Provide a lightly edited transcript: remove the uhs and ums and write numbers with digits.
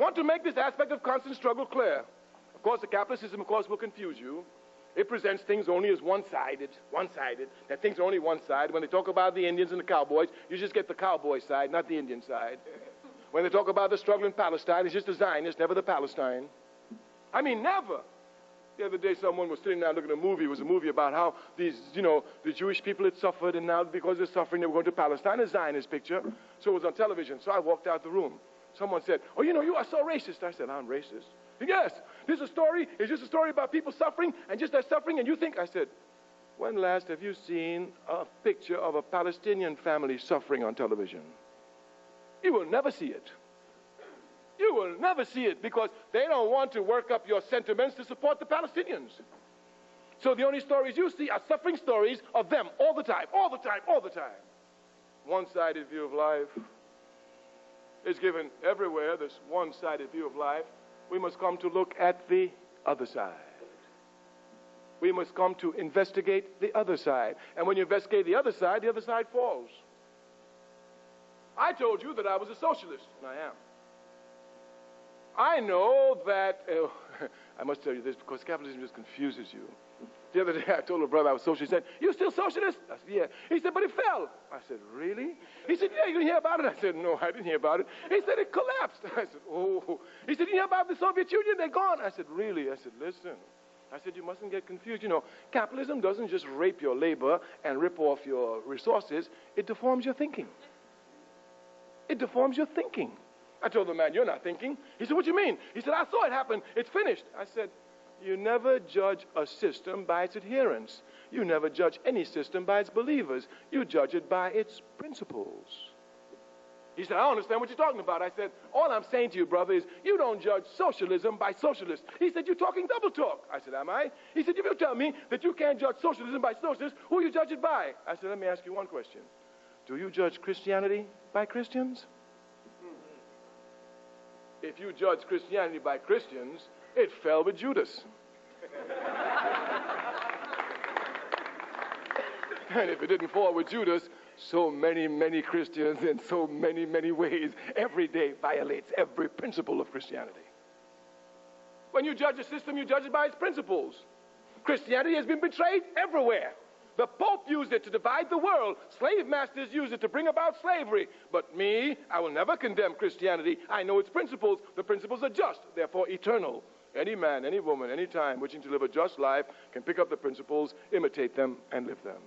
want to make this aspect of constant struggle clear. Of course, the capitalist system, of course, will confuse you. It presents things only as one-sided, that things are only one side. When they talk about the Indians and the cowboys, you just get the cowboy side, not the Indian side. When they talk about the struggle in Palestine, it's just the Zionists, never the Palestine. I mean, never. The other day, someone was sitting down looking at a movie. It was a movie about how these, the Jewish people had suffered, and now because they're suffering, they were going to Palestine, a Zionist picture. So it was on television. So I walked out the room. Someone said, "Oh, you are so racist." I said, "I'm racist." "Yes, this is a story. It's just a story about people suffering, and just that suffering, and you think..." I said, "When last have you seen a picture of a Palestinian family suffering on television? You will never see it. You will never see it because they don't want to work up your sentiments to support the Palestinians. So the only stories you see are suffering stories of them all the time, all the time, all the time. One-sided view of life is given everywhere, this one-sided view of life. We must come to look at the other side. We must come to investigate the other side. And when you investigate the other side falls. I told you that I was a socialist, and I am. I know that, I must tell you this because capitalism just confuses you. The other day I told a brother I was socialist. He said, "You still socialist?" I said, "Yeah." He said, "But it fell." I said, "Really?" He said, "Yeah, you didn't hear about it?" I said, "No, I didn't hear about it." He said, "It collapsed." I said, "Oh." He said, "You hear about the Soviet Union? They're gone." I said, "Really?" I said, "Listen." I said, "You mustn't get confused. Capitalism doesn't just rape your labor and rip off your resources. It deforms your thinking. It deforms your thinking." I told the man, "You're not thinking." He said, "What do you mean?" He said, "I saw it happen. It's finished." I said, "You never judge a system by its adherents. You never judge any system by its believers. You judge it by its principles." He said, "I don't understand what you're talking about." I said, "All I'm saying to you, brother, is you don't judge socialism by socialists." He said, "You're talking double talk." I said, "Am I?" He said, "If you tell me that you can't judge socialism by socialists, who you judge it by?" I said, "Let me ask you one question. Do you judge Christianity by Christians? If you judge Christianity by Christians, it fell with Judas. And if it didn't fall with Judas, so many, many Christians in so many, many ways every day violates every principle of Christianity. When you judge a system, you judge it by its principles. Christianity has been betrayed everywhere. The Pope used it to divide the world. Slave masters used it to bring about slavery. But me, I will never condemn Christianity. I know its principles. The principles are just, therefore eternal. Any man, any woman, any time wishing to live a just life can pick up the principles, imitate them, and live them.